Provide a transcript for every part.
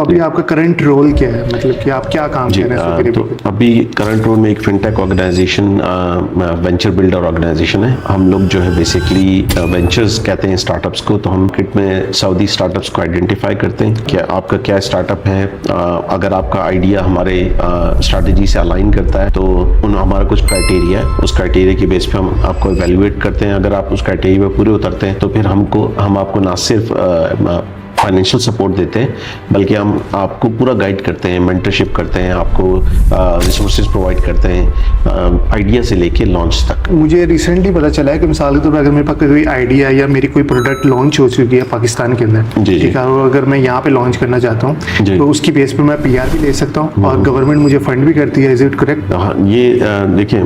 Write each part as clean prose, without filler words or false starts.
अभी आपका current role क्या है, मतलब कि आप क्या काम कर रहे हैं? तो अभी करंट रोल में एक fintech organisation, venture builder organisation है। हम लोग जो है बेसिकली वेंचर्स कहते हैं स्टार्टअप्स को। तो हम किट में सऊदी स्टार्टअप्स को आइडेंटिफाई करते हैं कि आपका क्या स्टार्टअप है। अगर आपका आइडिया हमारे स्ट्रैटेजी से अलाइन करता है तो हमारा कुछ क्राइटेरिया है, उस क्राइटेरिया की बेस पे हम आपको इवेल्युएट करते हैं। अगर आप उस क्राइटेरिया पे पूरे उतरते हैं तो फिर हम आपको ना सिर्फ फाइनेंशियल सपोर्ट देते हैं, बल्कि हम आपको पूरा गाइड करते हैं, मेंटरशिप करते हैं, आपको रिसोर्सेज प्रोवाइड करते हैं आइडिया से लेके लॉन्च तक। मुझे रिसेंटली पता चला है कि मिसाल के तौर पर अगर मेरे पास कोई आइडिया या मेरी कोई प्रोडक्ट लॉन्च हो चुकी है पाकिस्तान के अंदर, ठीक है, और अगर मैं यहाँ पे लॉन्च करना चाहता हूँ तो उसकी बेस पे मैं PR भी ले सकता हूँ और गवर्नमेंट मुझे फंड भी करती है। Is it correct? हाँ, ये देखिए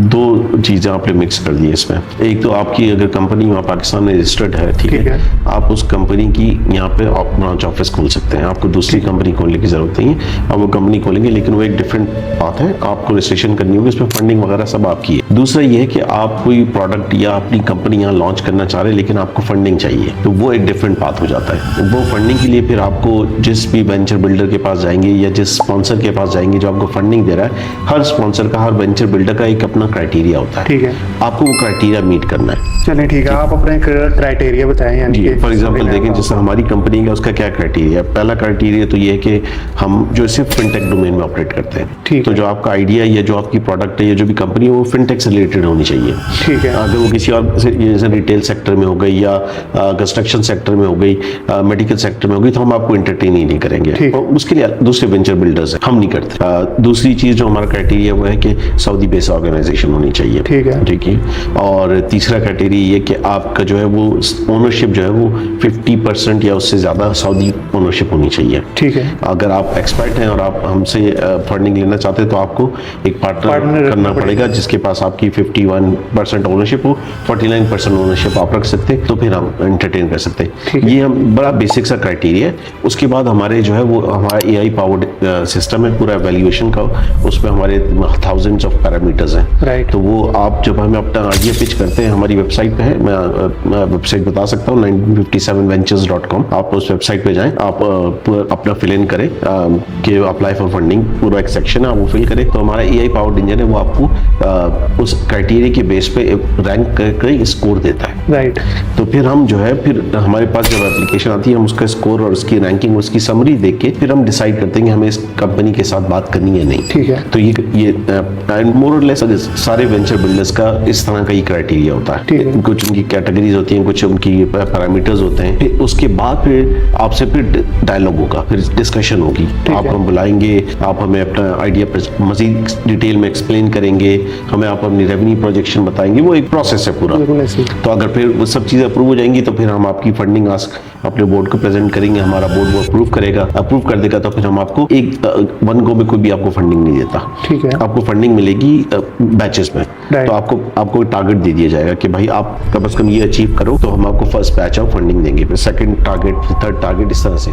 दो चीज़ें आपने मिक्स कर दी इसमें। एक तो आपकी अगर कंपनी वहाँ पाकिस्तान में रजिस्टर्ड है, ठीक है, आप उस कंपनी की यहाँ पे ब्रांच ऑफिस खोल सकते हैं। आपको दूसरी कंपनी खोलने की जरूरत नहीं है। आप वो कंपनी खोलेंगे, लेकिन वो एक डिफरेंट बात है, आपको रजिस्ट्रेशन करनी होगी, उसमें फंडिंग वगैरह सब आपकी है। दूसरा ये है कि आप कोई प्रोडक्ट या अपनी कंपनी यहाँ लॉन्च करना चाह रहे हैं, लेकिन आपको फंडिंग चाहिए, तो वो एक डिफरेंट बात हो जाता है। वो फंडिंग के लिए फिर आपको जिस भी वेंचर बिल्डर के पास जाएंगे या जिस स्पॉन्सर के पास जाएंगे जो आपको फंडिंग दे रहा है, हर स्पॉन्सर का, हर वेंचर बिल्डर का एक अपना क्राइटेरिया होता है, ठीक है, आपको वो क्राइटेरिया मीट करना है। चलिए ठीक है, आप अपने क्राइटेरिया बताएं। यानी फॉर एग्जांपल देखें, जैसे हमारी कंपनी का उसका क्या क्राइटेरिया है। पहला क्राइटेरिया तो ये है कि हम जो सिर्फ फिनटेक डोमेन में ऑपरेट करते हैं, ठीक, तो जो आपका आइडिया या जो आपकी प्रोडक्ट है या जो भी कंपनी है वो फिनटेक से रिलेटेड होनी चाहिए, ठीक है। अगर वो किसी और जैसे रिटेल सेक्टर में हो गई या कंस्ट्रक्शन सेक्टर में हो गई, मेडिकल सेक्टर में हो गई, तो हम आपको एंटरटेन ही नहीं करेंगे, और उसके लिए दूसरे वेंचर बिल्डर्स हैं, हम नहीं करते। दूसरी चीज जो हमारा क्राइटेरिया वो है कि सऊदी बेस्ड ऑर्गेनाइजेशन होनी चाहिए, ठीक है, ठीक है। और तीसरा क्राइटेरिया ये कि आपका जो है वो ओनरशिप जो है वो 50% या उससे ज्यादा सऊदी ओनरशिप होनी चाहिए, ठीक है। अगर आप एक्सपर्ट हैं और आप हमसे फंडिंग लेना चाहते हैं तो आपको एक पार्टनर करना पड़ेगा जिसके पास आपकी 51% ओनरशिप हो, 49% ओनरशिप आप रख सकते हैं, तो फिर हम एंटरटेन कर सकते हैं। ये हम बड़ा बेसिक सा क्राइटेरिया है। उसके बाद हमारे जो है वो हमारा AI पावर्ड सिस्टम है पूरा एवेल्युएशन का, उसमें हमारे थाउजेंड्स ऑफ पैरामीटर्स हैं, राइट। तो वो आप जब हमें अपना आइडिया पिच करते हैं, हमारी वेबसाइट पे है, मैं वेबसाइट बता सकता हूँ 957ventures.com, आप उस वेबसाइट पे जाएं, आप अपना फिल इन करें कि अप्लाई फॉर फंडिंग, पूरा एक सेक्शन है, आप वो फिल करें, तो हमारा AI पावर्ड इंजन है वो आपको उस क्राइटेरिया के बेस पे रैंक करके स्कोर देता है, राइट। तो फिर हम जो है फिर हमारे पास जब एप्लीकेशन आती है, हम उसका स्कोर और उसकी रैंकिंग, उसकी समरी देख के फिर हम डिसाइड करते हैं कि हमें इस कंपनी के साथ बात करनी है नहीं, ठीक है। तो ये मोर और लेस सारे वेंचर बिल्डर्स का इस तरह का ही क्राइटेरिया होता है। कुछ उनकी कैटेगरीज होती हैं, कुछ उनकी पैरामीटर्स होते हैं। फिर उसके बाद फिर आपसे फिर डायलॉग होगा, फिर डिस्कशन होगी, आप हम बुलाएंगे, आप हमें अपना आइडिया मजीद डिटेल में एक्सप्लेन करेंगे, हमें आप अपनी रेवेन्यू प्रोजेक्शन बताएंगे, वो एक प्रोसेस है पूरा। तो अगर फिर वो सब चीज़ें अप्रूव हो जाएंगी तो फिर हम आपकी फंडिंग आस्क अपने बोर्ड को प्रेजेंट करेंगे, हमारा बोर्ड वो अप्रूव करेगा, अप्रूव कर देगा, तो फिर हम आपको एक वन गो में कोई भी आपको फंडिंग नहीं देता, ठीक है। आपको फंडिंग मिलेगी बैचेस में, तो आपको टारगेट दे दिया जाएगा कि भाई आप कम से कम ये अचीव करो तो हम आपको फर्स्ट बैच ऑफ फंडिंग देंगे, फिर सेकंड टारगेट, फिर थर्ड टारगेट, इस तरह से।